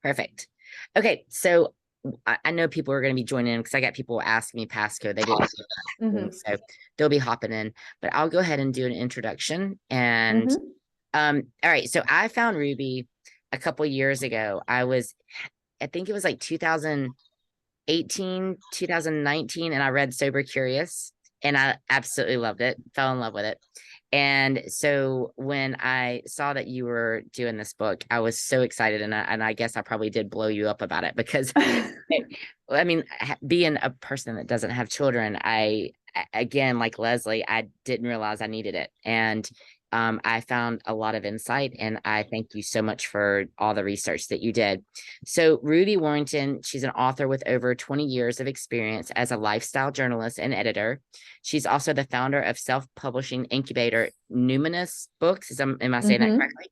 Perfect. Okay, so I know people are going to be joining in because I got people asking me passcode. They didn't see that, so they'll be hopping in. But I'll go ahead and do an introduction. And all right, so I found Ruby a couple years ago. I think it was like 2018, 2019, and I read Sober Curious, and I absolutely loved it. Fell in love with it. And so when I saw that you were doing this book, I was so excited. And I guess I probably did blow you up about it because, I mean, being a person that doesn't have children, again, like Leslie, I didn't realize I needed it. And I found a lot of insight, and I thank you so much for all the research that you did. So Ruby Warrington, she's an author with over 20 years of experience as a lifestyle journalist and editor. She's also the founder of self-publishing incubator Numinous Books. Am I saying that correctly?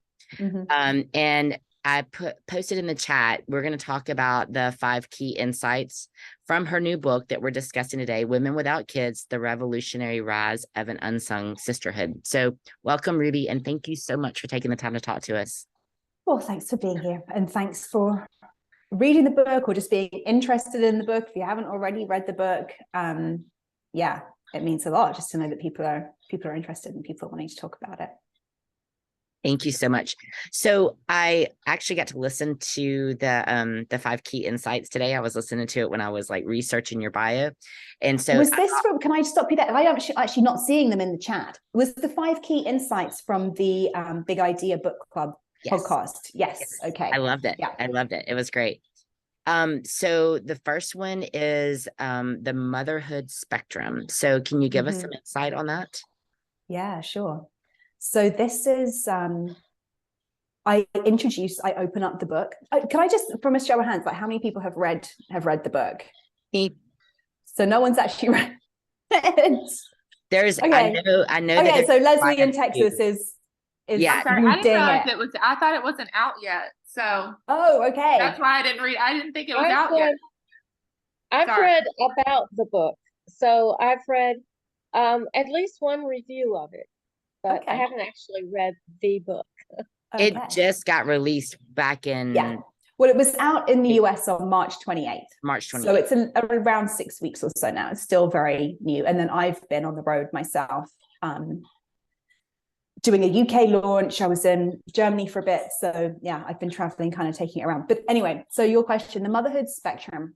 And I posted in the chat, we're going to talk about the 5 key insights from her new book that we're discussing today, Women Without Kids, The Revolutionary Rise of an Unsung Sisterhood. So welcome, Ruby, and thank you so much for taking the time to talk to us. Well, thanks for being here, and thanks for reading the book or just being interested in the book. If you haven't already read the book, yeah, it means a lot just to know that people are interested and people are wanting to talk about it. Thank you so much. So I actually got to listen to the 5 key insights today. I was listening to it when I was like researching your bio. And so was this from, can I stop you there? I am actually not seeing them in the chat. Was the 5 key insights from the Big Idea Book Club podcast? Yes. Okay. I loved it. Yeah. I loved it. It was great. So the first one is the motherhood spectrum. So can you give us some insight on that? Yeah, sure. So this is, I open up the book. Can I just, from a show of hands, like how many people have read the book? Me. So no one's actually read it. There's, okay. I know. Okay, so Leslie in Texas is yeah. Sorry, I didn't realize it was, I thought it wasn't out yet. So. Oh, okay. That's why I didn't read. I didn't think it was out yet. I've read about the book. So I've read at least one review of it. But I haven't actually read the book. Okay. It just got released back in... Yeah. Well, it was out in the US on March 28th. March 28th. So it's around 6 weeks or so now. It's still very new. And then I've been on the road myself doing a UK launch. I was in Germany for a bit. So yeah, I've been traveling, kind of taking it around. But anyway, so your question, the motherhood spectrum.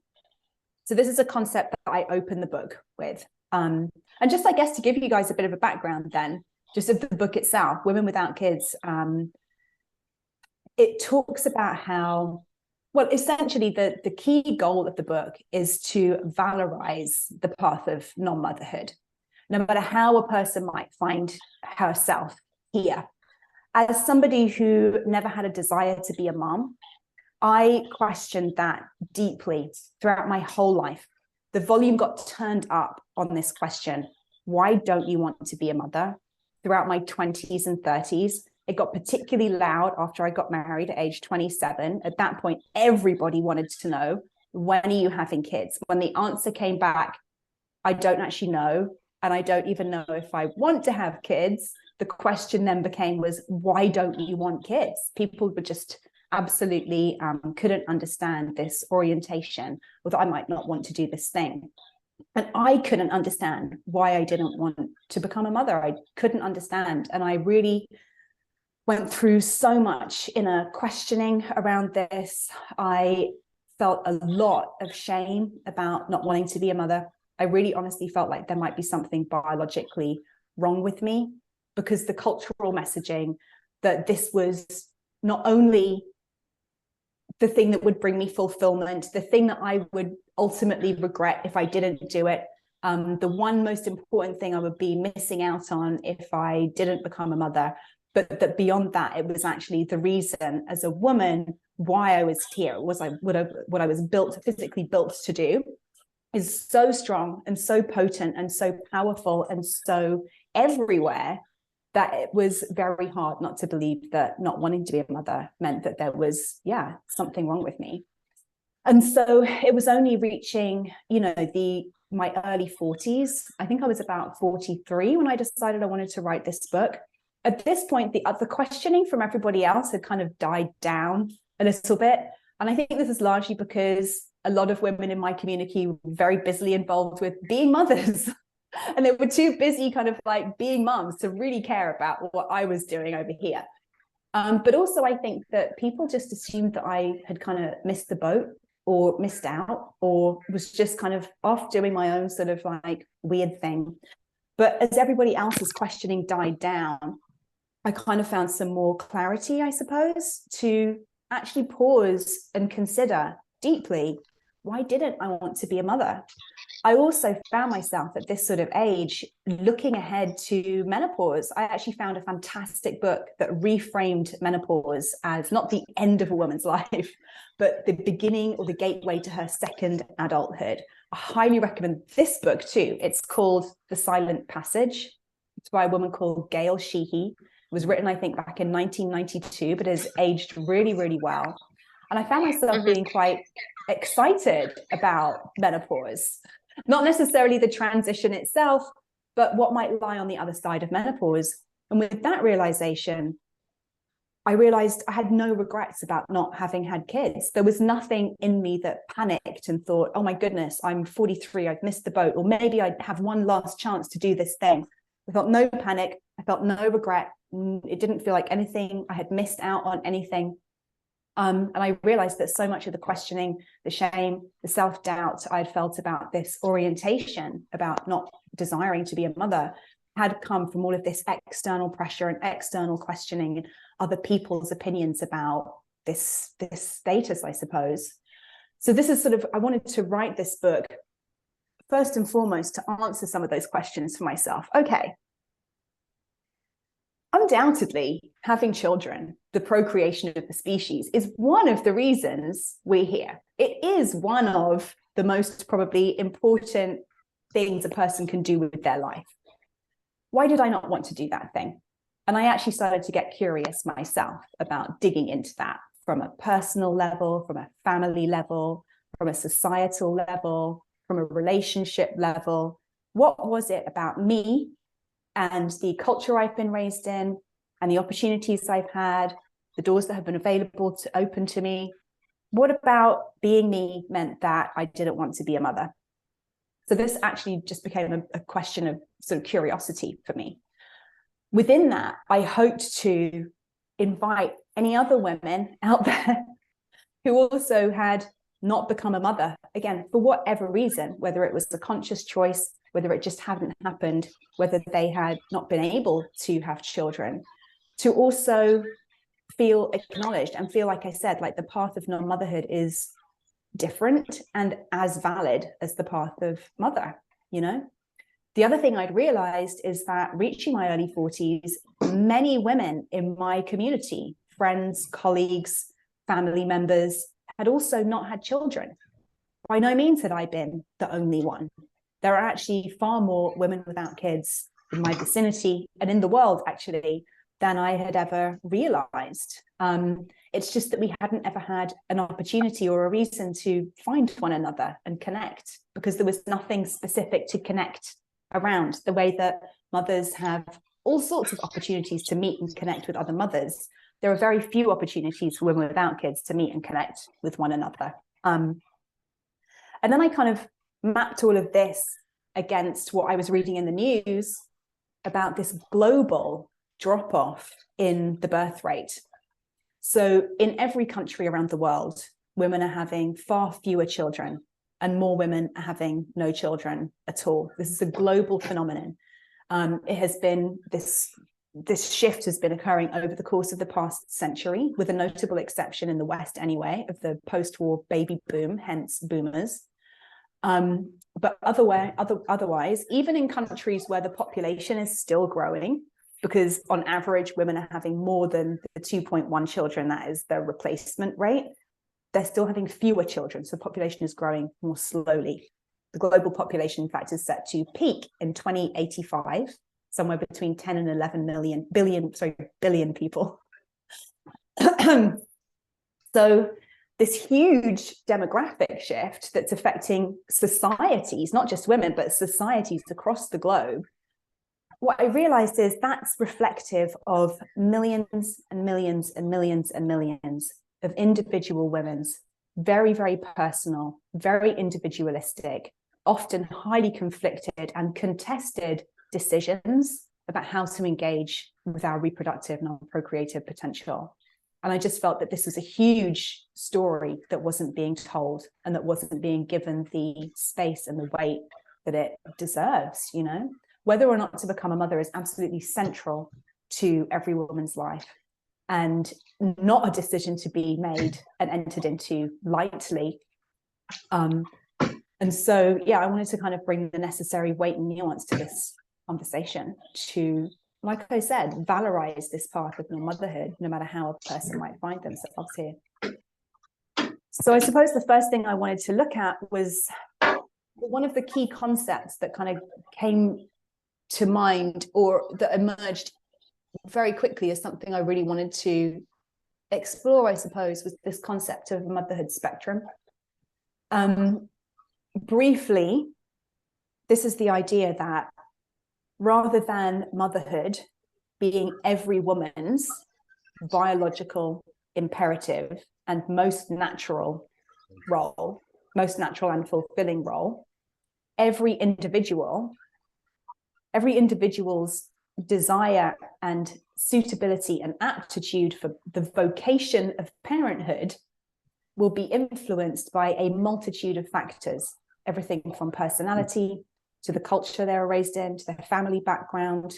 So this is a concept that I open the book with. And just, I guess, to give you guys a bit of a background then, just of the book itself, Women Without Kids, it talks about how, well, essentially the key goal of the book is to valorize the path of non-motherhood, no matter how a person might find herself here. As somebody who never had a desire to be a mom, I questioned that deeply throughout my whole life. The volume got turned up on this question: why don't you want to be a mother? Throughout my 20s and 30s, it got particularly loud after I got married at age 27. At that point, everybody wanted to know, when are you having kids? When the answer came back, I don't actually know, and I don't even know if I want to have kids, the question then became why don't you want kids? People were just absolutely couldn't understand this orientation, or that I might not want to do this thing. And I couldn't understand why I didn't want to become a mother. I couldn't understand. And I really went through so much inner questioning around this. I felt a lot of shame about not wanting to be a mother. I really honestly felt like there might be something biologically wrong with me, because the cultural messaging that this was not only the thing that would bring me fulfillment, the thing that I would ultimately regret if I didn't do it, the one most important thing I would be missing out on if I didn't become a mother. But that beyond that, it was actually the reason as a woman why I was here, was what I was physically built to do, is so strong and so potent and so powerful and so everywhere, that it was very hard not to believe that not wanting to be a mother meant that there was, something wrong with me. And so it was only reaching, my early 40s. I think I was about 43 when I decided I wanted to write this book. At this point, the questioning from everybody else had kind of died down a little bit. And I think this is largely because a lot of women in my community were very busily involved with being mothers. And they were too busy kind of like being moms to really care about what I was doing over here. But also I think that people just assumed that I had kind of missed the boat or missed out or was just kind of off doing my own sort of like weird thing. But as everybody else's questioning died down, I kind of found some more clarity, I suppose, to actually pause and consider deeply, why didn't I want to be a mother? I also found myself at this sort of age looking ahead to menopause. I actually found a fantastic book that reframed menopause as not the end of a woman's life, but the beginning or the gateway to her second adulthood. I highly recommend this book too. It's called The Silent Passage. It's by a woman called Gail Sheehy. It was written, I think, back in 1992, but has aged really, really well. And I found myself being quite excited about menopause. Not necessarily the transition itself, but what might lie on the other side of menopause. And with that realization, I realized I had no regrets about not having had kids. There was nothing in me that panicked and thought, oh my goodness, I'm 43, I've missed the boat, or maybe I'd have one last chance to do this thing. I felt no panic. I felt no regret. It didn't feel like anything, I had missed out on anything. And I realized that so much of the questioning, the shame, the self-doubt I'd felt about this orientation, about not desiring to be a mother, had come from all of this external pressure and external questioning and other people's opinions about this status, I suppose. So this is sort of, I wanted to write this book, first and foremost, to answer some of those questions for myself. Okay. Undoubtedly, having children, the procreation of the species, is one of the reasons we're here. It is one of the most probably important things a person can do with their life. Why did I not want to do that thing? And I actually started to get curious myself about digging into that from a personal level, from a family level, from a societal level, from a relationship level. What was it about me and the culture I've been raised in and the opportunities I've had, the doors that have been available to open to me? What about being me meant that I didn't want to be a mother? So this actually just became a question of sort of curiosity for me. Within that, I hoped to invite any other women out there who also had not become a mother, again, for whatever reason, whether it was a conscious choice, whether it just hadn't happened, whether they had not been able to have children, to also feel acknowledged and feel, like I said, like the path of non-motherhood is different and as valid as the path of mother, you know? The other thing I'd realized is that reaching my early 40s, many women in my community, friends, colleagues, family members, had also not had children. By no means had I been the only one. There are actually far more women without kids in my vicinity and in the world, actually, than I had ever realized. It's just that we hadn't ever had an opportunity or a reason to find one another and connect, because there was nothing specific to connect around, the way that mothers have all sorts of opportunities to meet and connect with other mothers. There are very few opportunities for women without kids to meet and connect with one another. And then I kind of mapped all of this against what I was reading in the news about this global drop-off in the birth rate. So in every country around the world, women are having far fewer children and more women are having no children at all. This is a global phenomenon. It has been this shift has been occurring over the course of the past century, with a notable exception in the West anyway, of the post-war baby boom, hence boomers. But otherwise, even in countries where the population is still growing, because on average, women are having more than the 2.1 children, that is the replacement rate, they're still having fewer children. So the population is growing more slowly. The global population, in fact, is set to peak in 2085, somewhere between 10 and 11 billion people. So this huge demographic shift that's affecting societies, not just women, but societies across the globe. What I realized is that's reflective of millions and millions and millions and millions of individual women's very, very personal, very individualistic, often highly conflicted and contested decisions about how to engage with our reproductive and our procreative potential. And I just felt that this was a huge story that wasn't being told and that wasn't being given the space and the weight that it deserves, you know? Whether or not to become a mother is absolutely central to every woman's life, and not a decision to be made and entered into lightly. And so, yeah, I wanted to kind of bring the necessary weight and nuance to this conversation to, like I said, valorize this path of motherhood, no matter how a person might find themselves here. So I suppose the first thing I wanted to look at was one of the key concepts that kind of came to mind, or that emerged very quickly as something I really wanted to explore, I suppose, was this concept of motherhood spectrum. Briefly, this is the idea that rather than motherhood being every woman's biological imperative and most natural role, most natural and fulfilling role, every individual's desire and suitability and aptitude for the vocation of parenthood will be influenced by a multitude of factors, everything from personality to the culture they were raised in, to their family background,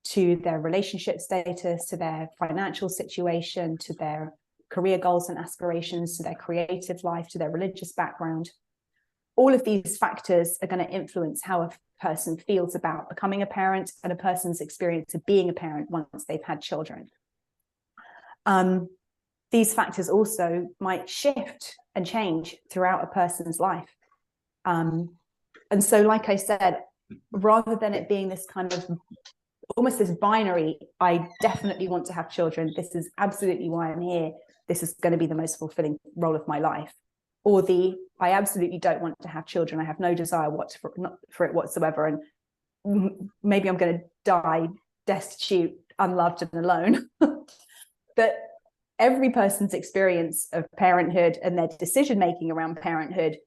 to their relationship status, to their financial situation, to their career goals and aspirations, to their creative life, to their religious background. All of these factors are going to influence how a person feels about becoming a parent and a person's experience of being a parent once they've had children. These factors also might shift and change throughout a person's life. And so, like I said, rather than it being this kind of almost this binary, I definitely want to have children, this is absolutely why I'm here, this is going to be the most fulfilling role of my life, or the I absolutely don't want to have children, I have no desire for it whatsoever, and maybe I'm going to die destitute, unloved and alone. That every person's experience of parenthood and their decision making around parenthood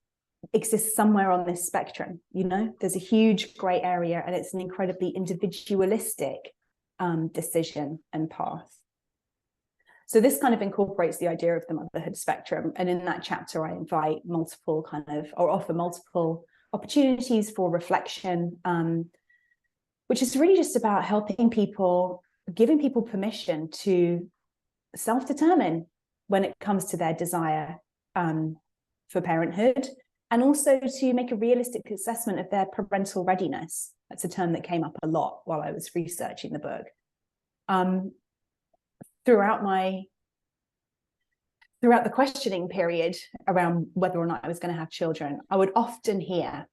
exists somewhere on this spectrum. You know, there's a huge gray area, and it's an incredibly individualistic decision and path. So this kind of incorporates the idea of the motherhood spectrum. And in that chapter, I invite multiple offer multiple opportunities for reflection, which is really just about helping people, giving people permission to self-determine when it comes to their desire for parenthood, and also to make a realistic assessment of their parental readiness. That's a term that came up a lot while I was researching the book. Throughout the questioning period around whether or not I was going to have children, I would often hear,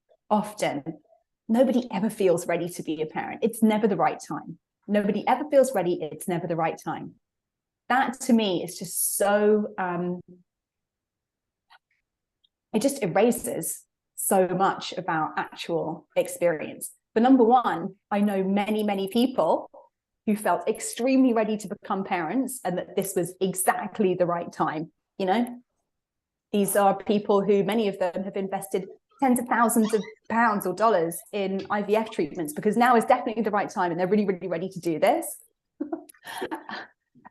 nobody ever feels ready to be a parent. It's never the right time. Nobody ever feels ready. It's never the right time. That to me is just so, it just erases so much of our actual experience. But number one, I know many, many people who felt extremely ready to become parents, and that this was exactly the right time. You know, these are people who, many of them have invested tens of thousands of pounds or dollars in IVF treatments because now is definitely the right time and they're really, really ready to do this.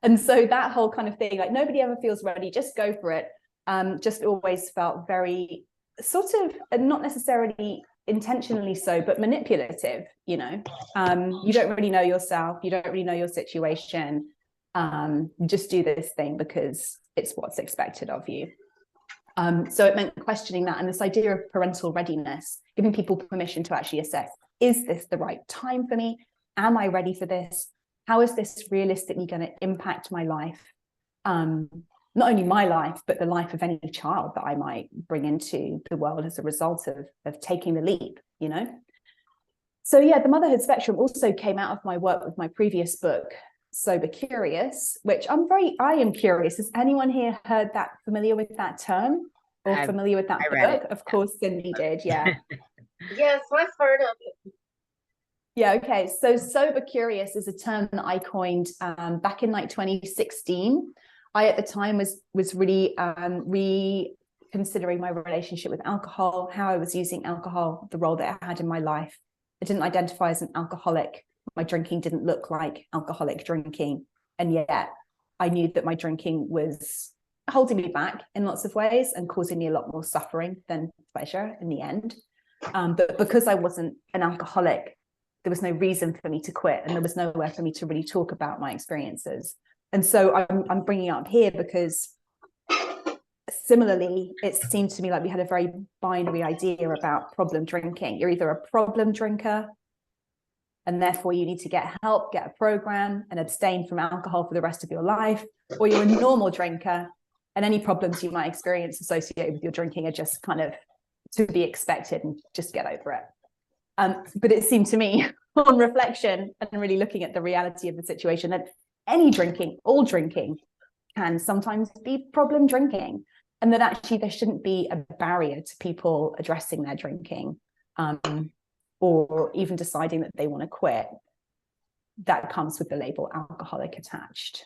And so that whole kind of thing, like nobody ever feels ready, just go for it, just always felt very sort of, not necessarily intentionally so, but manipulative. You know, you don't really know yourself, you don't really know your situation, just do this thing because it's what's expected of you. So it meant questioning that, and this idea of parental readiness, giving people permission to actually assess, is this the right time for me? Am I ready for this? How is this realistically going to impact my life? Not only my life, but the life of any child that I might bring into the world as a result of taking the leap, you know? So yeah, the motherhood spectrum also came out of my work with my previous book, Sober Curious, which I am curious. Has anyone here heard that, familiar with that term, or familiar with that book? Of course, Cindy did, yeah. Yes, I've heard of it. Yeah, okay. So Sober Curious is a term that I coined back in like 2016. I at the time was really considering my relationship with alcohol, how I was using alcohol, the role that it had in my life. I didn't identify as an alcoholic. My drinking didn't look like alcoholic drinking. And yet I knew that my drinking was holding me back in lots of ways and causing me a lot more suffering than pleasure in the end. But because I wasn't an alcoholic, there was no reason for me to quit, and there was nowhere for me to really talk about my experiences. And so I'm bringing it up here because similarly, it seemed to me like we had a very binary idea about problem drinking. You're either a problem drinker, and therefore you need to get help, get a program, and abstain from alcohol for the rest of your life, or you're a normal drinker, and any problems you might experience associated with your drinking are just kind of to be expected and just get over it. But it seemed to me on reflection and really looking at the reality of the situation that any drinking, all drinking, can sometimes be problem drinking, and that actually there shouldn't be a barrier to people addressing their drinking, or even deciding that they want to quit. That comes with the label alcoholic attached.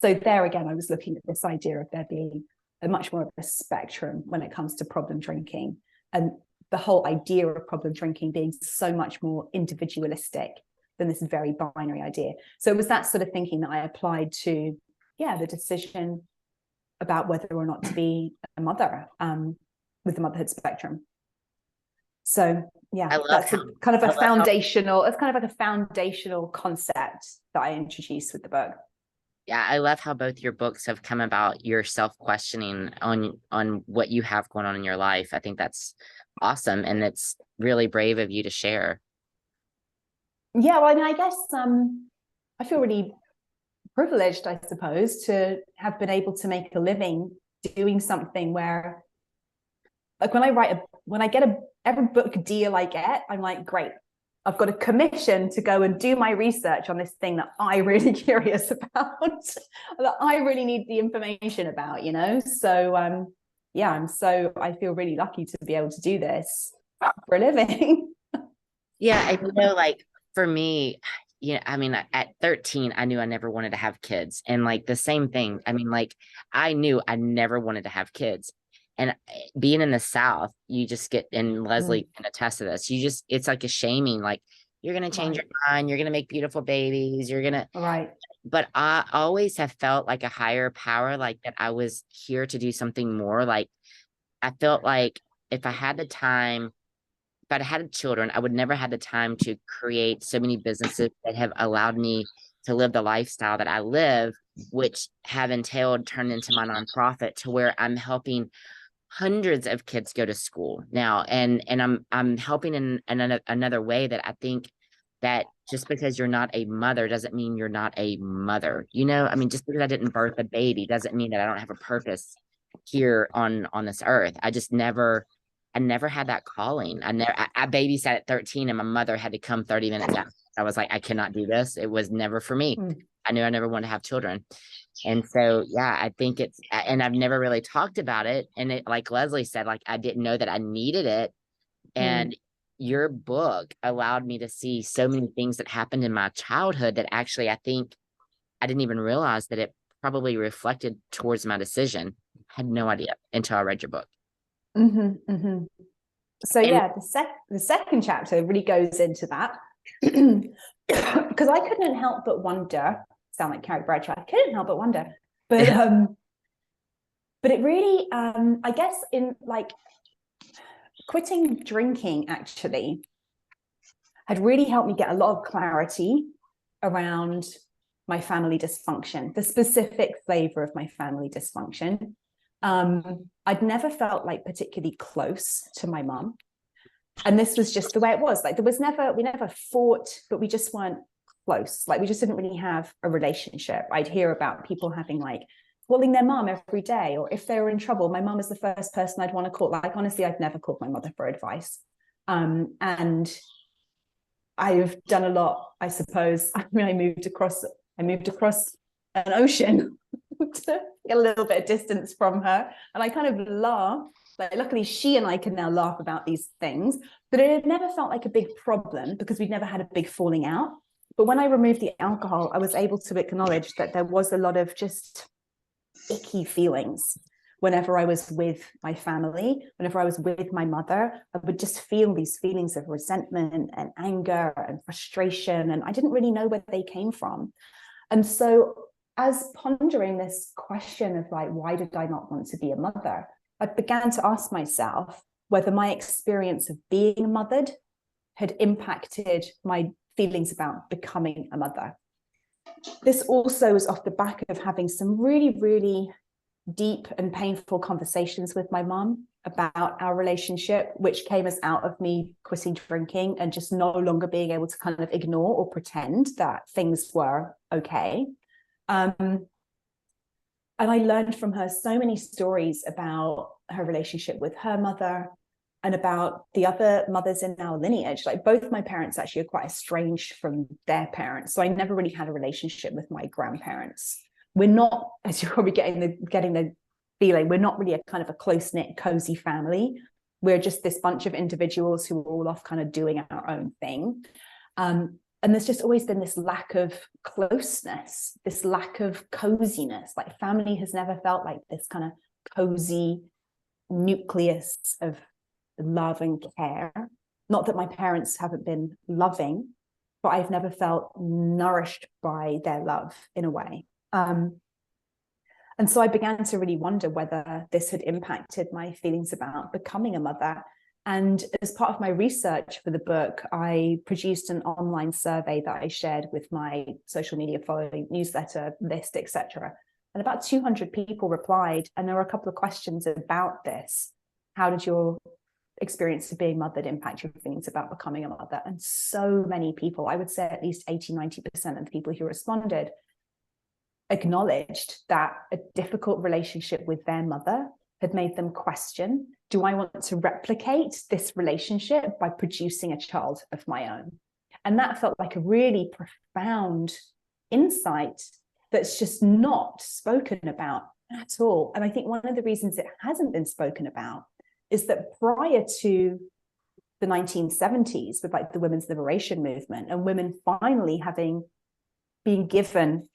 So there again, I was looking at this idea of there being a much more of a spectrum when it comes to problem drinking, and the whole idea of problem drinking being so much more individualistic than this very binary idea. So it was that sort of thinking that I applied to, the decision about whether or not to be a mother with the motherhood spectrum. So that's kind of a foundational, it's kind of like a foundational concept that I introduced with the book. Yeah, I love how both your books have come about your self-questioning on what you have going on in your life. I think that's awesome, and it's really brave of you to share. Yeah, well, I mean, I guess I feel really privileged, I suppose, to have been able to make a living doing something where, like, when I get every book deal I get, I'm like, great, I've got a commission to go and do my research on this thing that I'm really curious about, that I really need the information about, So I feel really lucky to be able to do this for a living. Yeah, I like for me, I mean, at 13, I knew I never wanted to have kids. And like the same thing, I mean, like I knew I never wanted to have kids. And being in the South, you just get, and Leslie can attest to this, it's like a shaming, like you're going to change your mind, you're going to make beautiful babies, you're going to. Right. But I always have felt like a higher power, like that I was here to do something more. Like I felt like if I had the time, if I'd had children, I would never have the time to create so many businesses that have allowed me to live the lifestyle that I live, which have entailed turned into my nonprofit to where I'm helping hundreds of kids go to school now. And I'm helping in another way that I think that just because you're not a mother doesn't mean you're not a mother. I mean, just because I didn't birth a baby doesn't mean that I don't have a purpose here on this earth. I never had that calling. I babysat at 13 and my mother had to come 30 minutes after. I was like, I cannot do this. It was never for me. I knew I never wanted to have children. And so, I think and I've never really talked about it. And it, like Leslie said, like, I didn't know that I needed it. And your book allowed me to see so many things that happened in my childhood that actually, I think I didn't even realize that it probably reflected towards my decision. I had no idea until I read your book. So the second chapter really goes into that, because I couldn't help but wonder, sound like Carrie Bradshaw, I couldn't help but wonder, but it really, I guess in like quitting drinking actually had really helped me get a lot of clarity around my family dysfunction, the specific flavor of my family dysfunction. I'd never felt like particularly close to my mom. And this was just the way it was. Like we never fought, but we just weren't close. Like we just didn't really have a relationship. I'd hear about people having like calling their mom every day, or if they were in trouble, my mom is the first person I'd want to call. Like, honestly, I've never called my mother for advice. And I've done a lot, I suppose. I mean, I moved across an ocean to get a little bit of distance from her, and I kind of laugh. Like, luckily she and I can now laugh about these things, but it had never felt like a big problem because we'd never had a big falling out. But when I removed the alcohol, I was able to acknowledge that there was a lot of just icky feelings whenever I was with my family, whenever I was with my mother, I would just feel these feelings of resentment and anger and frustration, and I didn't really know where they came from. And so as pondering this question of like, why did I not want to be a mother, I began to ask myself whether my experience of being mothered had impacted my feelings about becoming a mother. This also was off the back of having some really, really deep and painful conversations with my mum about our relationship, which came as out of me quitting drinking and just no longer being able to kind of ignore or pretend that things were okay. And I learned from her so many stories about her relationship with her mother and about the other mothers in our lineage. Like both my parents actually are quite estranged from their parents. So I never really had a relationship with my grandparents. We're not, as you're probably getting the feeling, we're not really a kind of a close-knit, cozy family. We're just this bunch of individuals who are all off kind of doing our own thing. And there's just always been this lack of closeness, this lack of coziness. Like family has never felt like this kind of cozy nucleus of love and care. Not that my parents haven't been loving, but I've never felt nourished by their love in a way. And so I began to really wonder whether this had impacted my feelings about becoming a mother. And as part of my research for the book, I produced an online survey that I shared with my social media following, newsletter list, etc. And about 200 people replied, and there were a couple of questions about this. How did your experience of being mothered impact your feelings about becoming a mother? And so many people, I would say at least 80-90% of the people who responded, acknowledged that a difficult relationship with their mother had made them question, do I want to replicate this relationship by producing a child of my own? And that felt like a really profound insight that's just not spoken about at all. And I think one of the reasons it hasn't been spoken about is that prior to the 1970s, with like the women's liberation movement and women finally having been given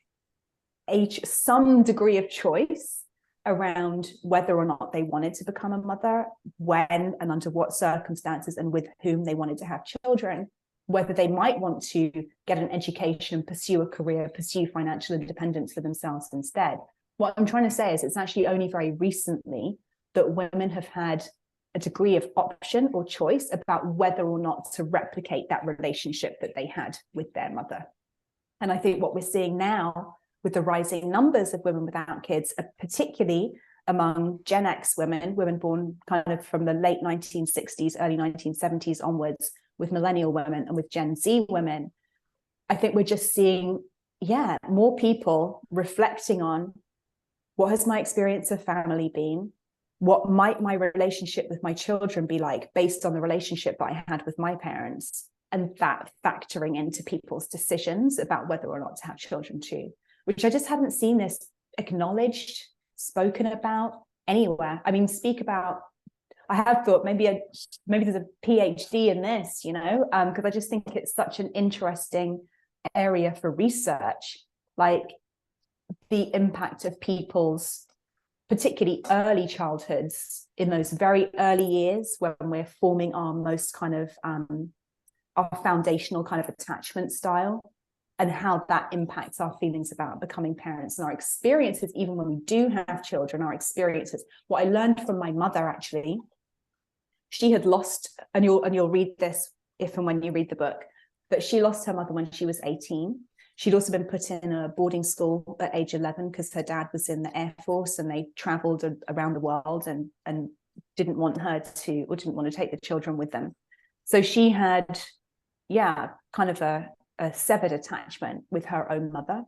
some degree of choice around whether or not they wanted to become a mother, when and under what circumstances and with whom they wanted to have children, whether they might want to get an education, pursue a career, pursue financial independence for themselves instead. What I'm trying to say is it's actually only very recently that women have had a degree of option or choice about whether or not to replicate that relationship that they had with their mother. And I think what we're seeing now with the rising numbers of women without kids, particularly among Gen X women born kind of from the late 1960s, early 1970s onwards, with millennial women and with Gen Z women, I think we're just seeing, more people reflecting on what has my experience of family been, what might my relationship with my children be like based on the relationship that I had with my parents, and that factoring into people's decisions about whether or not to have children too, which I just haven't seen this acknowledged, spoken about anywhere. I mean, I have thought maybe there's a PhD in this, because I just think it's such an interesting area for research, like the impact of people's particularly early childhoods in those very early years when we're forming our most kind of our foundational kind of attachment style, and how that impacts our feelings about becoming parents and our experiences, even when we do have children, our experiences. What I learned from my mother, actually, she had lost, and you'll read this if and when you read the book, but she lost her mother when she was 18. She'd also been put in a boarding school at age 11 because her dad was in the Air Force and they traveled around the world and didn't want to take the children with them. So she had, kind of a severed attachment with her own mother.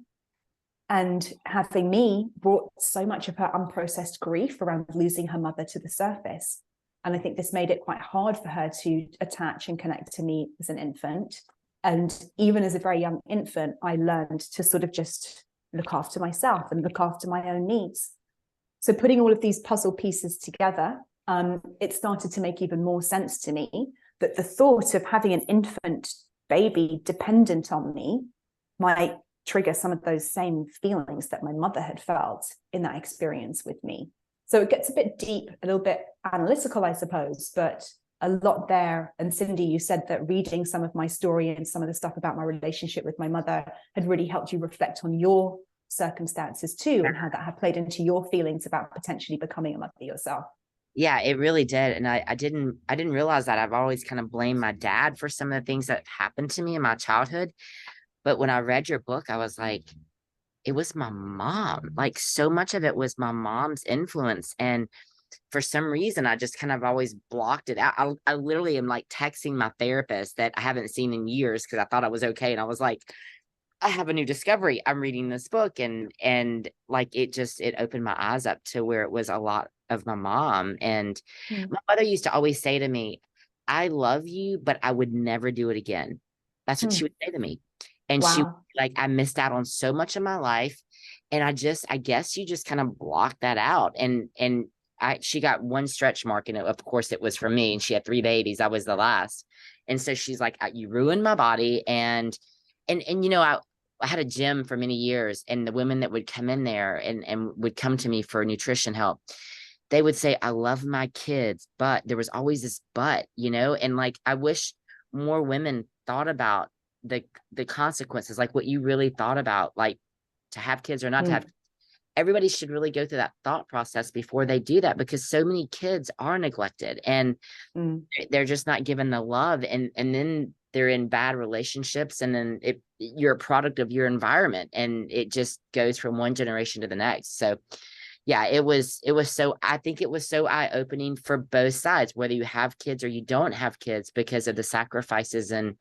And having me brought so much of her unprocessed grief around losing her mother to the surface. And I think this made it quite hard for her to attach and connect to me as an infant. And even as a very young infant, I learned to sort of just look after myself and look after my own needs. So putting all of these puzzle pieces together, it started to make even more sense to me that the thought of having an infant baby dependent on me might trigger some of those same feelings that my mother had felt in that experience with me. So it gets a bit deep, a little bit analytical, I suppose, but a lot there. And Cindy, you said that reading some of my story and some of the stuff about my relationship with my mother had really helped you reflect on your circumstances too, and how that had played into your feelings about potentially becoming a mother yourself. Yeah, it really did. And I didn't realize that. I've always kind of blamed my dad for some of the things that happened to me in my childhood. But when I read your book, I was like, it was my mom. Like, so much of it was my mom's influence. And for some reason, I just kind of always blocked it out. I literally am like texting my therapist that I haven't seen in years because I thought I was okay. And I was like, I have a new discovery. I'm reading this book. And like, it opened my eyes up to where it was a lot of my mom. And my mother used to always say to me, I love you, but I would never do it again. That's what she would say to me. And she, like, I missed out on so much of my life. And I guess you just kind of blocked that out. And she got one stretch mark, and of course it was for me, and she had 3 babies. I was the last. And so she's like, you ruined my body. And you know, I had a gym for many years, and the women that would come in there and would come to me for nutrition help, they would say, I love my kids, but there was always this but, you know, and like, I wish more women thought about the consequences, like what you really thought about, like to have kids or not to have. Everybody should really go through that thought process before they do that, because so many kids are neglected and they're just not given the love, and then they're in bad relationships, and then you're a product of your environment, and it just goes from one generation to the next. So yeah, I think it was so eye-opening for both sides, whether you have kids or you don't have kids, because of the sacrifices and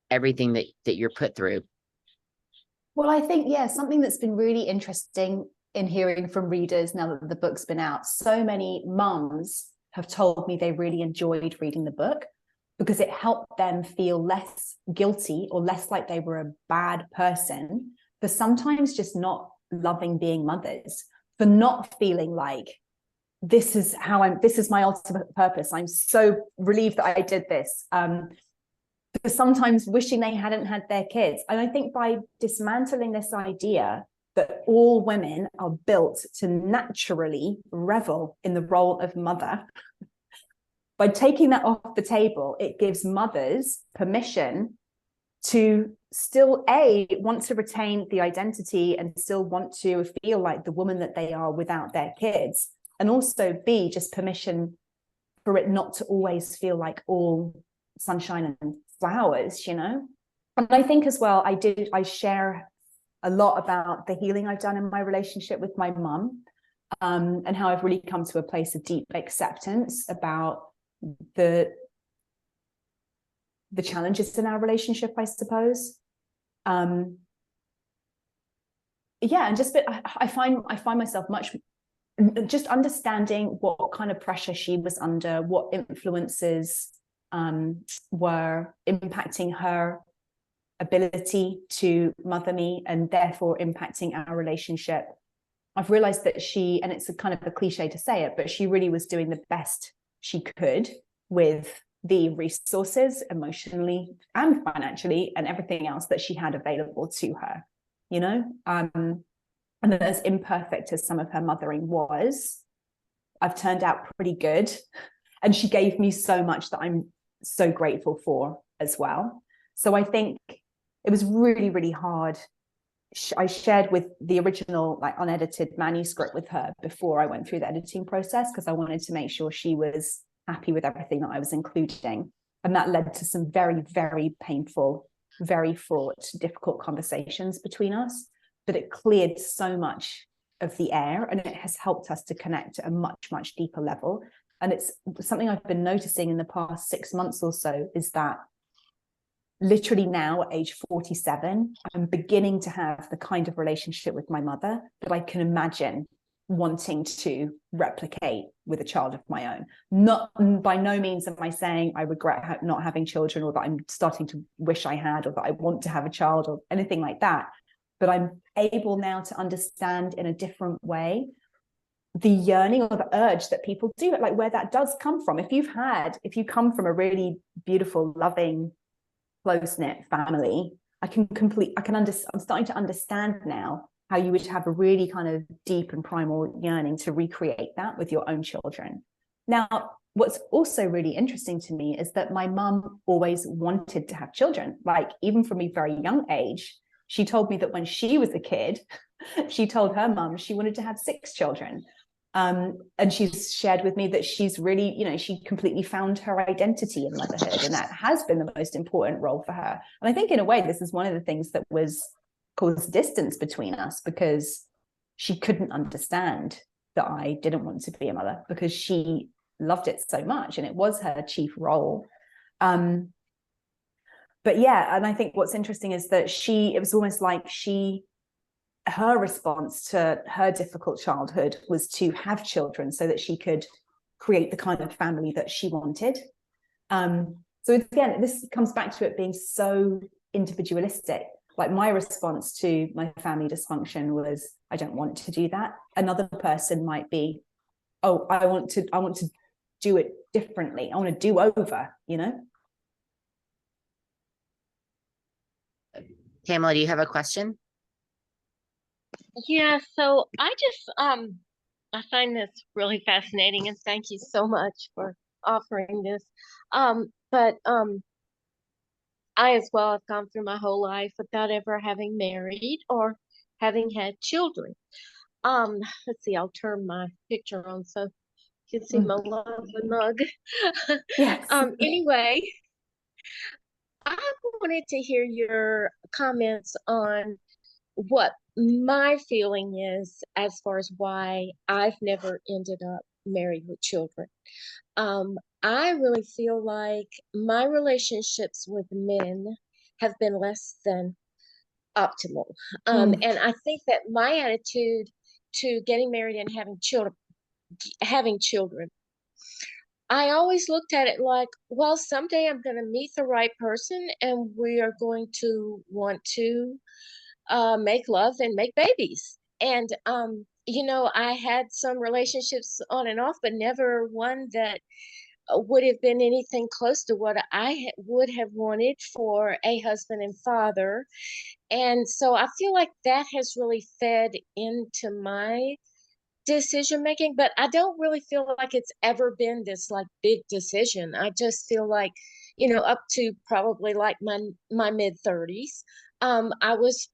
everything that you're put through. Well, I think, yeah, something that's been really interesting in hearing from readers now that the book's been out, so many mums have told me they really enjoyed reading the book because it helped them feel less guilty or less like they were a bad person for sometimes just not loving being mothers, for not feeling like this is my ultimate purpose. I'm so relieved that I did this. For sometimes wishing they hadn't had their kids. And I think by dismantling this idea that all women are built to naturally revel in the role of mother, by taking that off the table, it gives mothers permission to still want to retain the identity and still want to feel like the woman that they are without their kids, and also B, just permission for it not to always feel like all sunshine and flowers, you know. And I think as well, I share a lot about the healing I've done in my relationship with my mum, and how I've really come to a place of deep acceptance about the challenges in our relationship, I suppose. And just I find myself much just understanding what kind of pressure she was under, what influences were impacting her ability to mother me, and therefore impacting our relationship. I've realized that she, and it's a kind of a cliche to say it, but she really was doing the best she could with the resources emotionally and financially and everything else that she had available to her, you know. And as imperfect as some of her mothering was, I've turned out pretty good, and she gave me so much that I'm so grateful for as well. So I think it was really, really hard. I shared with the original, like, unedited manuscript with her before I went through the editing process, because I wanted to make sure she was happy with everything that I was including. And that led to some very, very painful, very fraught, difficult conversations between us. But it cleared so much of the air, and it has helped us to connect at a much, much deeper level. And it's something I've been noticing in the past 6 months or so, is that literally now at age 47, I'm beginning to have the kind of relationship with my mother that I can imagine wanting to replicate with a child of my own. Not, by no means am I saying I regret not having children, or that I'm starting to wish I had, or that I want to have a child, or anything like that. But I'm able now to understand in a different way the yearning or the urge that people do, like where that does come from. If you come from a really beautiful, loving, close-knit family, I'm starting to understand now how you would have a really kind of deep and primal yearning to recreate that with your own children. Now, what's also really interesting to me is that my mum always wanted to have children. Like, even from a very young age, she told me that when she was a kid, she told her mum she wanted to have 6 children. And she's shared with me that she's really, you know, she completely found her identity in motherhood, and that has been the most important role for her. And I think in a way, this is one of the things that caused distance between us, because she couldn't understand that I didn't want to be a mother, because she loved it so much and it was her chief role. But yeah, and I think what's interesting is that it was almost like her response to her difficult childhood was to have children so that she could create the kind of family that she wanted. So again, this comes back to it being so individualistic. Like, my response to my family dysfunction was, I don't want to do that. Another person might be, oh, I want to do it differently. I want to do over, you know? Pamela, do you have a question? Yeah, so I just I find this really fascinating, and thank you so much for offering this. But I as well have gone through my whole life without ever having married or having had children. Let's see, I'll turn my picture on so you can see my lovely mug. Yes. Anyway, I wanted to hear your comments on what my feeling is as far as why I've never ended up married with children. I really feel like my relationships with men have been less than optimal. And I think that my attitude to getting married and having children, I always looked at it like, well, someday I'm going to meet the right person and we are going to want to make love and make babies. And, you know, I had some relationships on and off, but never one that would have been anything close to what I would have wanted for a husband and father. And so I feel like that has really fed into my decision making, but I don't really feel like it's ever been this like big decision. I just feel like, you know, up to probably like my mid 30s, I was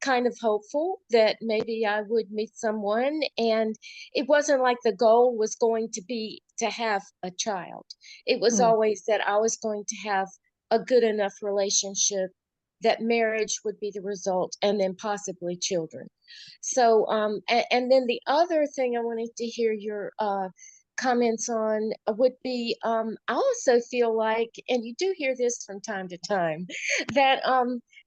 kind of hopeful that maybe I would meet someone, and it wasn't like the goal was going to be to have a child. It was always that I was going to have a good enough relationship that marriage would be the result, and then possibly children. So and then the other thing I wanted to hear your comments on would be, I also feel like, and you do hear this from time to time, that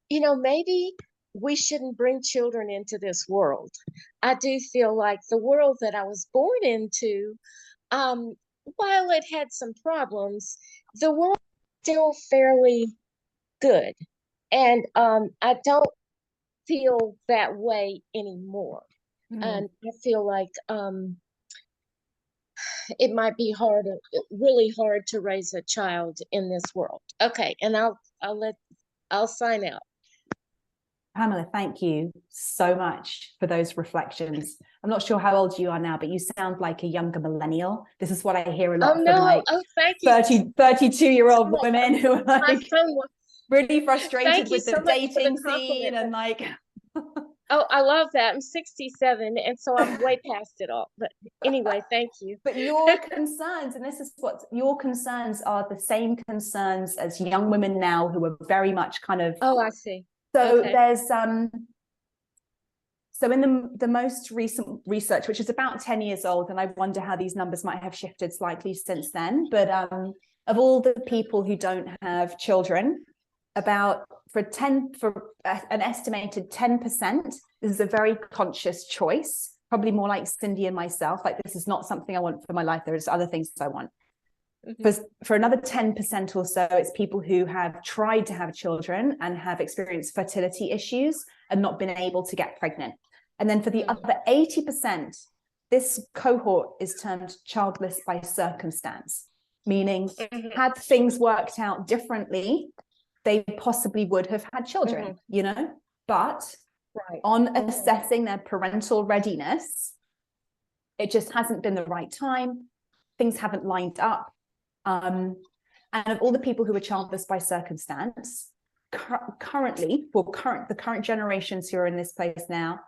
you know, maybe we shouldn't bring children into this world. I do feel like the world that I was born into, while it had some problems, the world is still fairly good. And I don't feel that way anymore. And I feel like it might be really hard to raise a child in this world. Okay, and I'll sign out. Pamela, thank you so much for those reflections. I'm not sure how old you are now, but you sound like a younger millennial. This is what I hear a lot from like 32-year-old women who are like really frustrated with the dating scene and like... Oh, I love that. I'm 67, and so I'm way past it all. But anyway, thank you. But your concerns, and this is what your concerns are, the same concerns as young women now who are very much kind of... Oh, I see. So there's so in the most recent research, which is about 10 years old, and I wonder how these numbers might have shifted slightly since then, but of all the people who don't have children, for an estimated 10%, this is a very conscious choice, probably more like Cindy and myself, like this is not something I want for my life, there's other things I want. For another 10% or so, it's people who have tried to have children and have experienced fertility issues and not been able to get pregnant. And then for the other 80%, this cohort is termed childless by circumstance, meaning had things worked out differently, they possibly would have had children, you know, but on assessing their parental readiness. It just hasn't been the right time. Things haven't lined up. And of all the people who are childless by circumstance, currently, the current generations who are in this place now,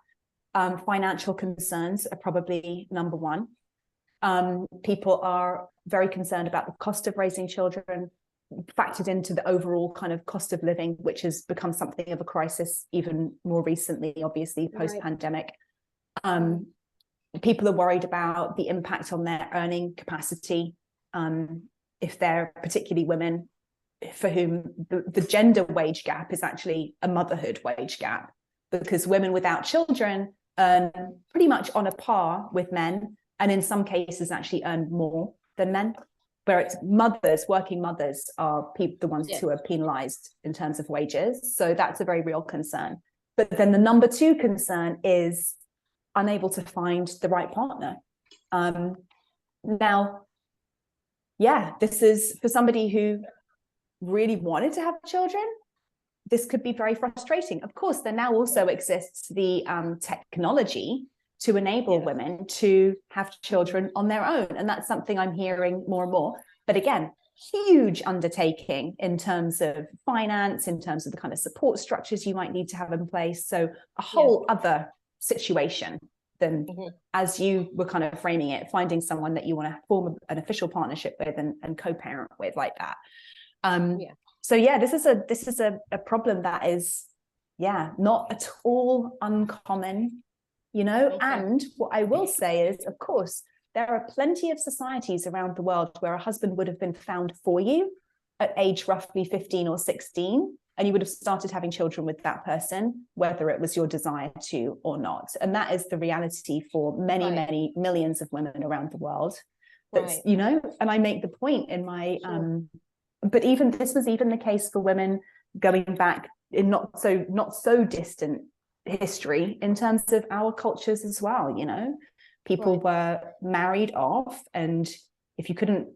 financial concerns are probably number one. People are very concerned about the cost of raising children, factored into the overall kind of cost of living, which has become something of a crisis even more recently, obviously post-pandemic. People are worried about the impact on their earning capacity, if they're particularly women for whom the gender wage gap is actually a motherhood wage gap, because women without children earn pretty much on a par with men, and in some cases actually earn more than men, where it's working mothers are the ones who are penalized in terms of wages. So that's a very real concern. But then the number two concern is unable to find the right partner. Now, this is for somebody who really wanted to have children. This could be very frustrating. Of course, there now also exists the technology to enable women to have children on their own. And that's something I'm hearing more and more. But again, huge undertaking in terms of finance, in terms of the kind of support structures you might need to have in place. So a whole other situation than as you were kind of framing it, finding someone that you want to form an official partnership with and co-parent with like that. So this is a problem that is not at all uncommon, you know. And what I will say is, of course, there are plenty of societies around the world where a husband would have been found for you at age roughly 15 or 16, and you would have started having children with that person, whether it was your desire to or not. And that is the reality for many, many millions of women around the world. That's, you know, and I make the point in my, but even this was even the case for women going back in not so distant history in terms of our cultures as well. You know, people were married off, and if you couldn't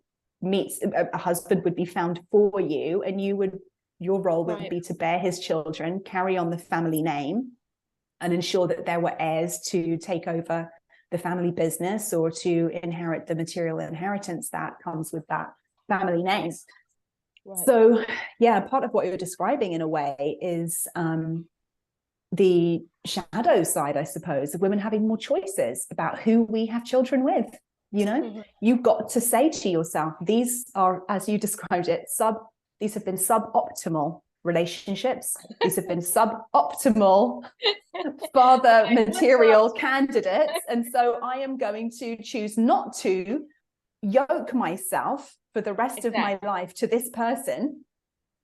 meet a husband would be found for you, and your role would be to bear his children, carry on the family name, and ensure that there were heirs to take over the family business or to inherit the material inheritance that comes with that family name. So part of what you're describing in a way is the shadow side, I suppose, of women having more choices about who we have children with. You know, you've got to say to yourself, these are, as you described it, these have been suboptimal relationships. These have been suboptimal father material candidates. And so I am going to choose not to yoke myself for the rest of my life to this person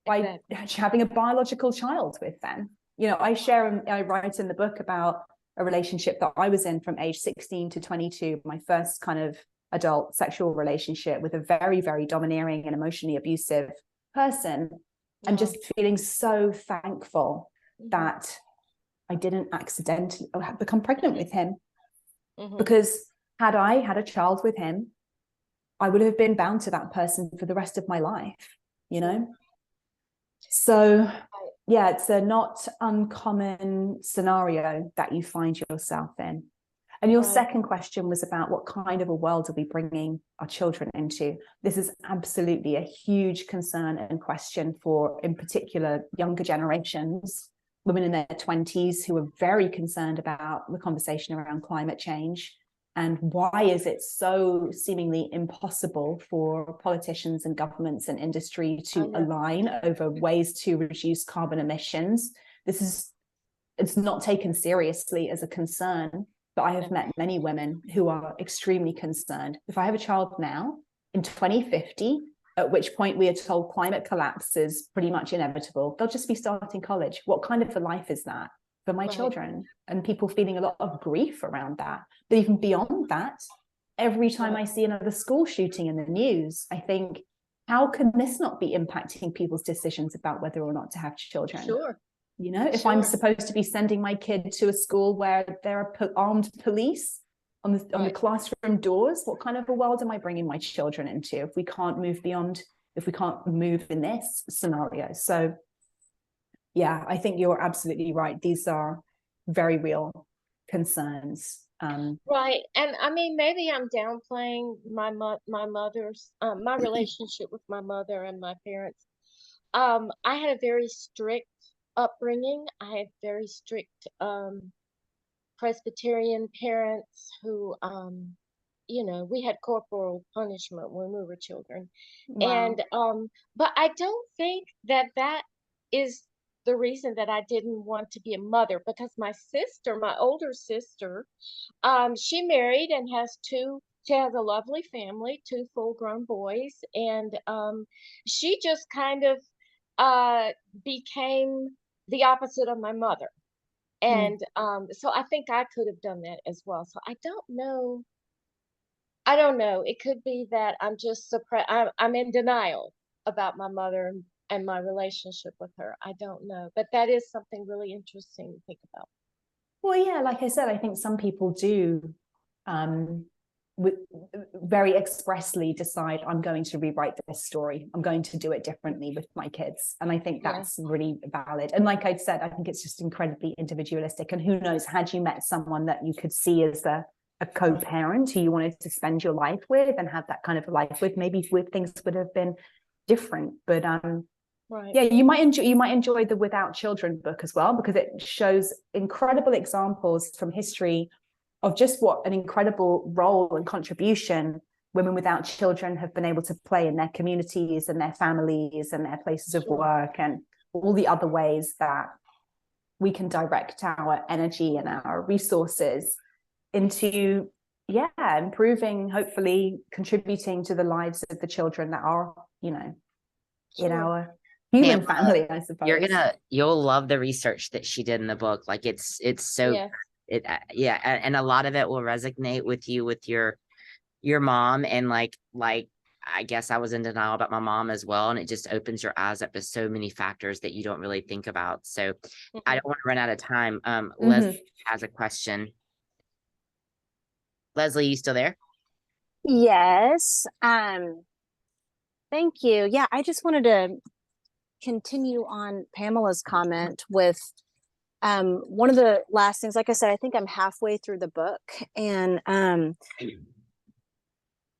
by having a biological child with them. You know, I write in the book about a relationship that I was in from age 16 to 22, my first kind of adult sexual relationship with a very, very domineering and emotionally abusive person, and just feeling so thankful that I didn't accidentally become pregnant with him, because had I had a child with him, I would have been bound to that person for the rest of my life, you know? So it's a not uncommon scenario that you find yourself in. And your second question was about what kind of a world are we bringing our children into? This is absolutely a huge concern and question for, in particular, younger generations, women in their 20s who are very concerned about the conversation around climate change. And why is it so seemingly impossible for politicians and governments and industry to align over ways to reduce carbon emissions? It's not taken seriously as a concern. But I have met many women who are extremely concerned. If I have a child now, in 2050, at which point we are told climate collapse is pretty much inevitable, they'll just be starting college. What kind of a life is that for my children? And people feeling a lot of grief around that. But even beyond that, every time I see another school shooting in the news, I think, how can this not be impacting people's decisions about whether or not to have children? Sure. You know, if I'm supposed to be sending my kid to a school where there are armed police on the classroom doors, what kind of a world am I bringing my children into if we can't move in this scenario? So, I think you're absolutely right. These are very real concerns. Right. And I mean, maybe I'm downplaying my mother's my relationship with my mother and my parents. I had a very strict upbringing. I had very strict Presbyterian parents who we had corporal punishment when we were children. Wow. And but I don't think that that is the reason that I didn't want to be a mother, because my older sister, she married and she has a lovely family, two full-grown boys, and she just kind of became the opposite of my mother. And so I think I could have done that as well. So I don't know. It could be that I'm just suppressed. I'm in denial about my mother and my relationship with her. I don't know. But that is something really interesting to think about. Well, yeah, like I said, I think some people do very expressly decide, I'm going to rewrite this story. I'm going to do it differently with my kids. And I think that's really valid. And like I said, I think it's just incredibly individualistic. And who knows, had you met someone that you could see as a co-parent who you wanted to spend your life with and have that kind of life with, maybe things would have been different. But right. Yeah, you might enjoy the Without Children book as well, because it shows incredible examples from history of just what an incredible role and contribution women without children have been able to play in their communities and their families and their places of work, and all the other ways that we can direct our energy and our resources into improving, hopefully contributing to the lives of the children that are in our human family, I suppose. You'll love the research that she did in the book. Like it's so and a lot of it will resonate with you, with your mom, and like I guess I was in denial about my mom as well, and it just opens your eyes up to so many factors that you don't really think about. So I don't want to run out of time. Leslie has a question. Leslie, you still there? Yes. Thank you. Yeah, I just wanted to continue on Pamela's comment with one of the last things. Like I said, I think I'm halfway through the book, and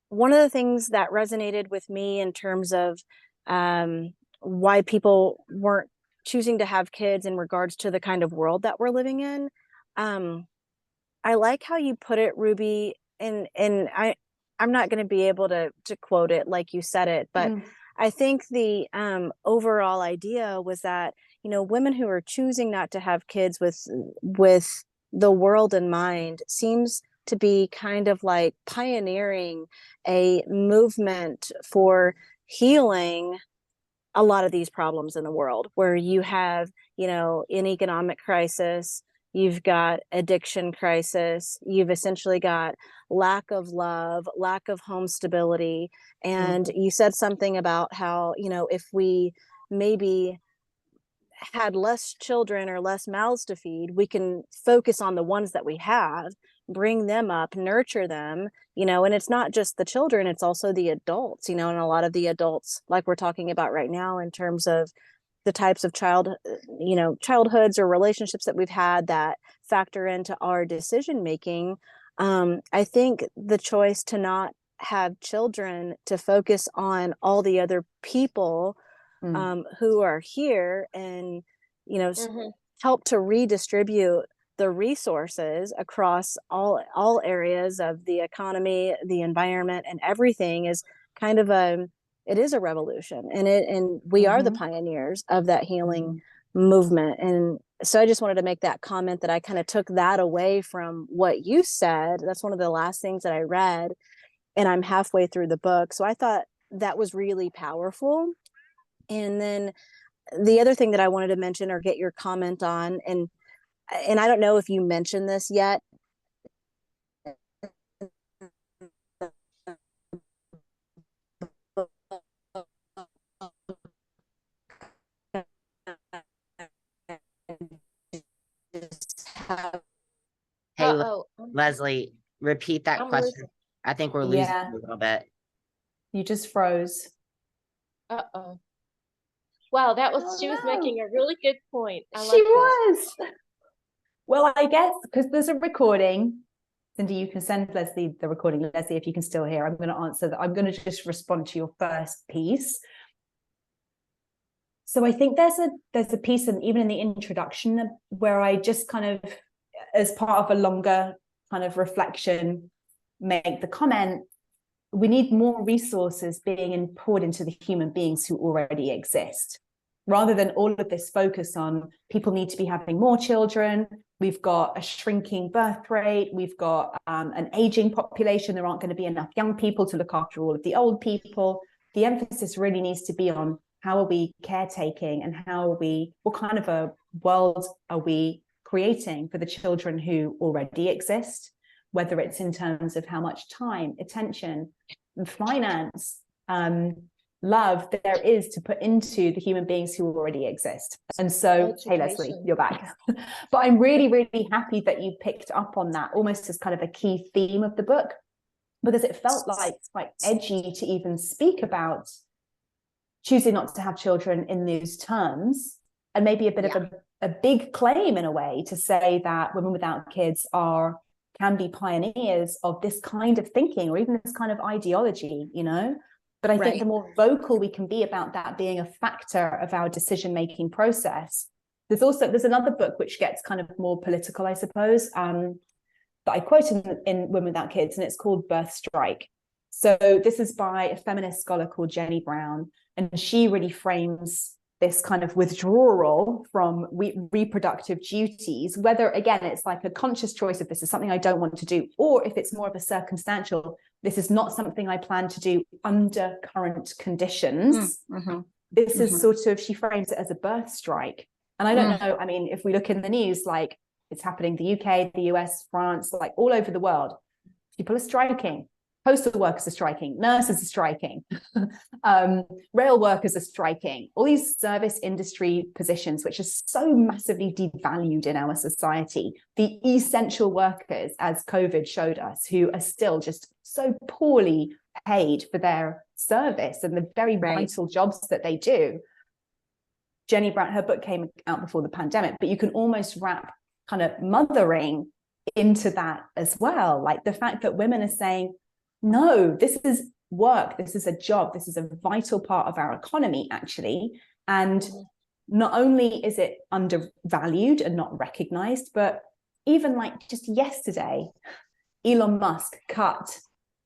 one of the things that resonated with me in terms of why people weren't choosing to have kids in regards to the kind of world that we're living in. I like how you put it, Ruby, and I'm not going to be able to quote it like you said it, but I think the overall idea was that, women who are choosing not to have kids with the world in mind seems to be kind of like pioneering a movement for healing a lot of these problems in the world, where you have, an economic crisis, you've got addiction crisis, you've essentially got lack of love, lack of home stability. And you said something about how, if we maybe had less children or less mouths to feed, we can focus on the ones that we have, bring them up, nurture them, and it's not just the children, it's also the adults, and a lot of the adults, like we're talking about right now, in terms of the types of childhoods or relationships that we've had that factor into our decision making. I think the choice to not have children, to focus on all the other people who are here, and help to redistribute the resources across all areas of the economy, the environment, and everything, is kind of it is a revolution, and we are the pioneers of that healing movement. And so I just wanted to make that comment, that I kind of took that away from what you said. That's one of the last things that I read, and I'm halfway through the book. So I thought that was really powerful. And then the other thing that I wanted to mention or get your comment on, and I don't know if you mentioned this yet, Hey, Leslie, repeat that question. Listening. I think we're losing a little bit. You just froze. Wow, she was making a really good point. She was. Well, I guess because there's a recording, Cindy, you can send Leslie the recording. Leslie, if you can still hear, I'm going to answer that. I'm going to just respond to your first piece. So I think there's a piece, and even in the introduction, where I just kind of, as part of a longer kind of reflection, make the comment, we need more resources being poured into the human beings who already exist, rather than all of this focus on people need to be having more children. We've got a shrinking birth rate. We've got an aging population. There aren't going to be enough young people to look after all of the old people. The emphasis really needs to be on how are we caretaking, and what kind of a world are we creating for the children who already exist, whether it's in terms of how much time, attention, and finance, love there is to put into the human beings who already exist. And so, hey, Leslie, you're back. But I'm really, really happy that you picked up on that almost as kind of a key theme of the book, because it felt like quite edgy to even speak about choosing not to have children in those terms, and maybe a bit of a big claim in a way to say that women without kids can be pioneers of this kind of thinking, or even this kind of ideology, you know. But I think the more vocal we can be about that being a factor of our decision-making process. There's another book which gets kind of more political, I suppose, that I quote in Women Without Kids, and it's called Birth Strike. So this is by a feminist scholar called Jenny Brown, and she really frames this kind of withdrawal from reproductive duties, whether, again, it's like a conscious choice if this is something I don't want to do, or if it's more of a circumstantial, this is not something I plan to do under current conditions. This is sort of, she frames it as a birth strike. And I don't know, I mean, if we look in the news, like it's happening in the UK, the US, France, like all over the world, people are striking. Postal workers are striking, nurses are striking, rail workers are striking, all these service industry positions, which are so massively devalued in our society. The essential workers, as COVID showed us, who are still just so poorly paid for their service and the very vital jobs that they do. Jenny Brown, her book came out before the pandemic, but you can almost wrap kind of mothering into that as well. Like the fact that women are saying, no, this is work, this is a job, this is a vital part of our economy, actually. And not only is it undervalued and not recognized, but even like just yesterday, Elon Musk cut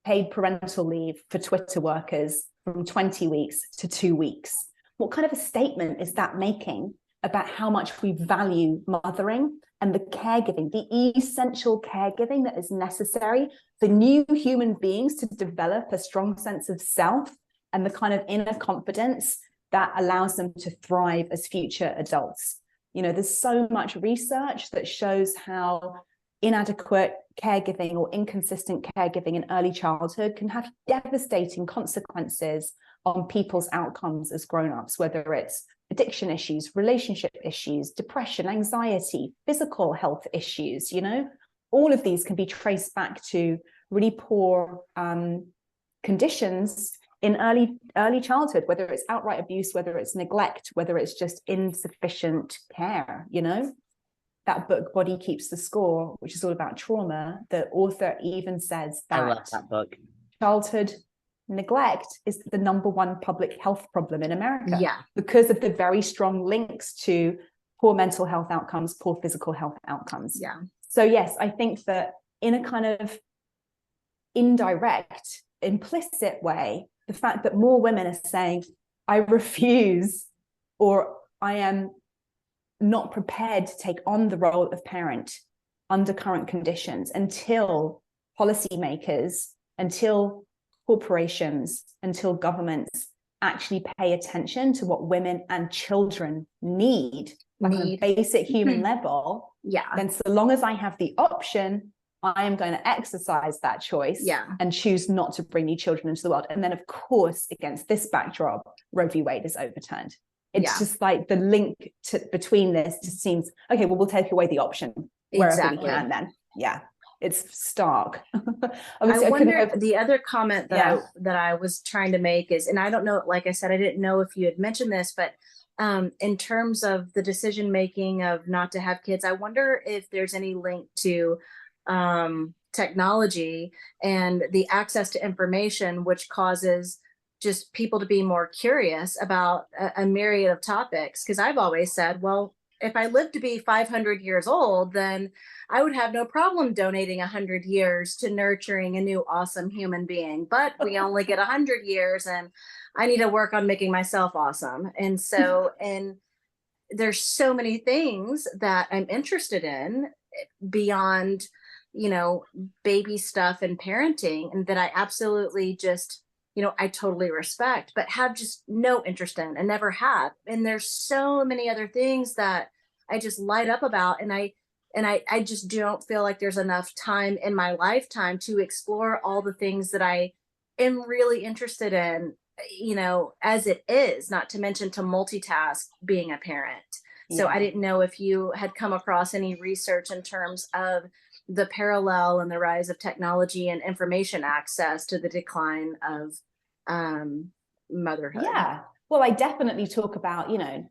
paid parental leave for Twitter workers from 20 weeks to 2 weeks. What kind of a statement is that making about how much we value mothering and the caregiving, the essential caregiving that is necessary for new human beings to develop a strong sense of self and the kind of inner confidence that allows them to thrive as future adults? You know, there's so much research that shows how inadequate caregiving or inconsistent caregiving in early childhood can have devastating consequences on people's outcomes as grown-ups, whether it's addiction issues, relationship issues, depression, anxiety, physical health issues. You know, all of these can be traced back to really poor conditions in early childhood, whether it's outright abuse, whether it's neglect, whether it's just insufficient care. You know, that book, Body Keeps the Score, which is all about trauma, the author even says that, I love that book. Childhood neglect is the #1 public health problem in America, because of the very strong links to poor mental health outcomes, poor physical health outcomes. So yes, I think that in a kind of indirect, implicit way, the fact that more women are saying, I refuse, or I am not prepared to take on the role of parent under current conditions until policymakers, until corporations, until governments actually pay attention to what women and children need, like on a basic human level, then so long as I have the option, I am going to exercise that choice and choose not to bring new children into the world. And then, of course, against this backdrop, Roe v. Wade is overturned. It's just like the link between this just seems, okay, well, we'll take away the option wherever we can then. It's stark. I wonder if the other comment that I was trying to make is, and I don't know, like I said, I didn't know if you had mentioned this, but in terms of the decision making of not to have kids, I wonder if there's any link to technology and the access to information, which causes just people to be more curious about a myriad of topics. Because I've always said, well, if I live to be 500 years old, then I would have no problem donating 100 years to nurturing a new awesome human being. But we only get 100 years, and I need to work on making myself awesome. And so, and there's so many things that I'm interested in beyond, you know, baby stuff and parenting, and that I absolutely just, you know, I totally respect, but have just no interest in and never have. And there's so many other things that I just light up about. And I just don't feel like there's enough time in my lifetime to explore all the things that I am really interested in, you know, as it is, not to mention to multitask being a parent. So I didn't know if you had come across any research in terms of the parallel and the rise of technology and information access to the decline of motherhood. Yeah. Well, I definitely talk about, you know,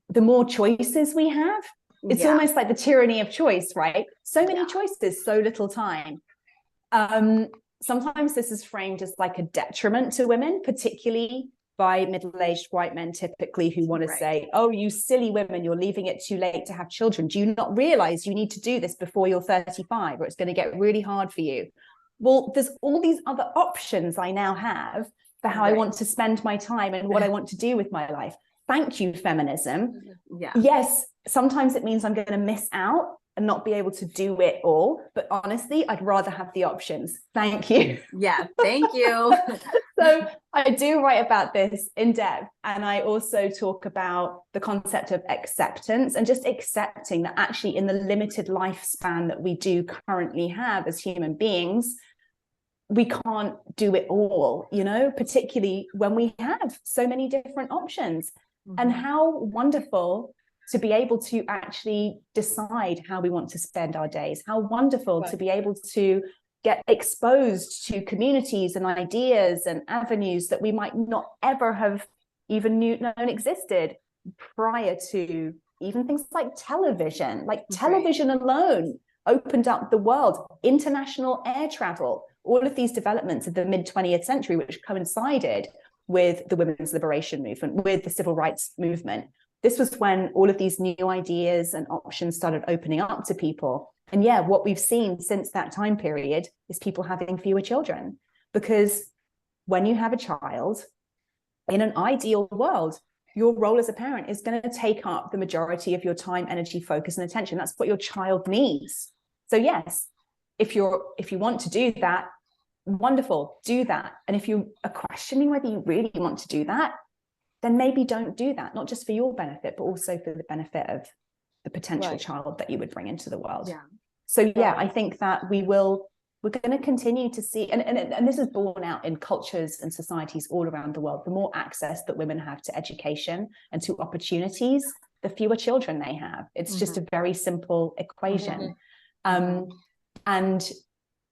the more choices we have, it's almost like the tyranny of choice, right? So many choices, so little time. Sometimes this is framed as like a detriment to women, particularly by middle-aged white men typically, who want to say, oh, you silly women, you're leaving it too late to have children. Do you not realize you need to do this before you're 35 or it's going to get really hard for you? Well, there's all these other options I now have for how I want to spend my time and what I want to do with my life. Thank you, feminism. Yes, sometimes it means I'm going to miss out and not be able to do it all. But honestly, I'd rather have the options. Thank you. Yeah, thank you. So I do write about this in depth. And I also talk about the concept of acceptance and just accepting that actually in the limited lifespan that we do currently have as human beings, we can't do it all, you know, particularly when we have so many different options. And how wonderful to be able to actually decide how we want to spend our days. How wonderful to be able to get exposed to communities and ideas and avenues that we might not ever have even known existed prior to even things like television. Like television alone opened up the world, international air travel, all of these developments of the mid-20th century, which coincided with the women's liberation movement, with the civil rights movement. This was when all of these new ideas and options started opening up to people. And yeah, what we've seen since that time period is people having fewer children. Because when you have a child, in an ideal world, your role as a parent is going to take up the majority of your time, energy, focus, and attention. That's what your child needs. So yes, if you want to do that, wonderful, do that. And if you are questioning whether you really want to do that, then maybe don't do that, not just for your benefit, but also for the benefit of the potential child that you would bring into the world. So yeah, I think that we're going to continue to see, and this is borne out in cultures and societies all around the world. The more access that women have to education and to opportunities, the fewer children they have. It's just a very simple equation. And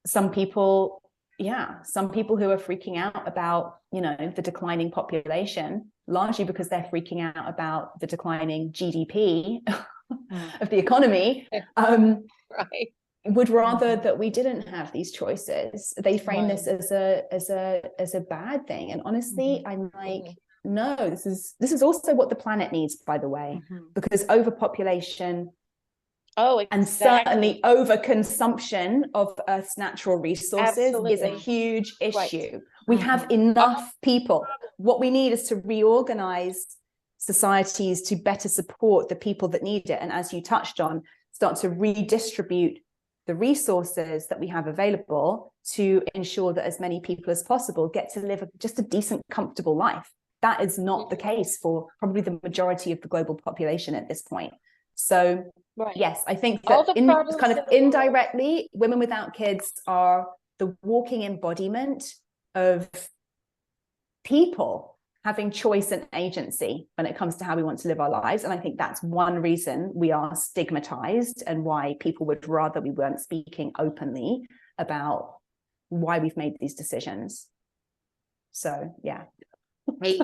some people who are freaking out about, you know, the declining population, largely because they're freaking out about the declining GDP of the economy, would rather that we didn't have these choices. They frame this as a bad thing. And honestly, I'm like, no, this is also what the planet needs, by the way, because overpopulation and certainly overconsumption of Earth's natural resources is a huge issue. We have enough people. What we need is to reorganize societies to better support the people that need it. And as you touched on, start to redistribute the resources that we have available to ensure that as many people as possible get to live just a decent, comfortable life. That is not the case for probably the majority of the global population at this point. So yes, I think that kind of indirectly, women without kids are the walking embodiment of people having choice and agency when it comes to how we want to live our lives. And I think that's one reason we are stigmatized and why people would rather we weren't speaking openly about why we've made these decisions. So yeah. Hey,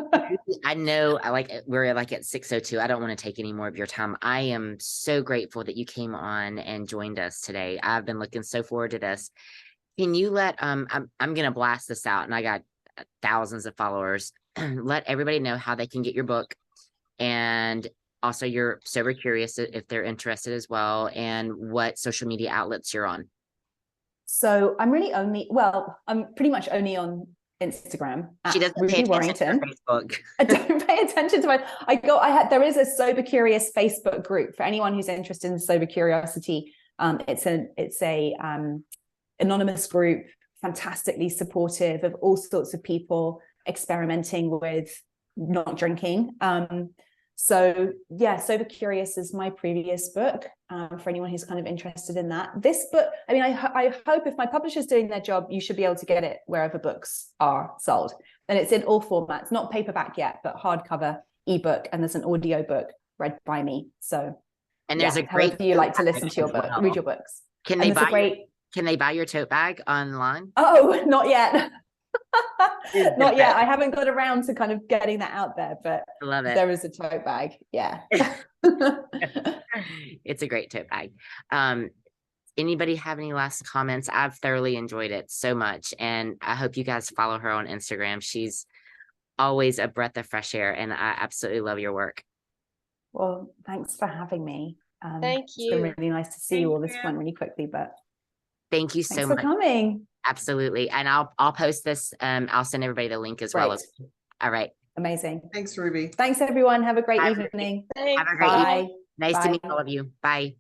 I know we're like at 6:02. I don't want to take any more of your time. I am so grateful that you came on and joined us today. I've been looking so forward to this. Can you let I'm gonna blast this out, and I got thousands of followers. Let everybody know how they can get your book, and also you're Sober Curious if they're interested as well, and what social media outlets you're on. So I'm pretty much only on Instagram. She doesn't Ruby pay attention Warrington. to Facebook. I don't pay attention to my. There is a Sober Curious Facebook group for anyone who's interested in sober curiosity. It's a anonymous group, fantastically supportive of all sorts of people experimenting with not drinking. So yeah, Sober Curious is my previous book, for anyone who's kind of interested in that. This book, I mean, I hope if my publisher's doing their job, you should be able to get it wherever books are sold. And it's in all formats, not paperback yet, but hardcover, ebook, and there's an audio book read by me. So and there's a great you like to listen to your book, read your books. Can they buy your tote bag online? Oh, not yet. Not yet. I haven't got around to kind of getting that out there, but I love it. There is a tote bag. Yeah. It's a great tote bag. Anybody have any last comments? I've thoroughly enjoyed it so much, and I hope you guys follow her on Instagram. She's always a breath of fresh air, and I absolutely love your work. Well, thanks for having me. Thank you. It's been really nice to see you all. This went really quickly, but thank you so much for coming. Absolutely. And I'll post this. I'll send everybody the link as well. All right. Amazing. Thanks, Ruby. Thanks, everyone. Have a great evening. Have a great evening. Nice to meet all of you. Bye.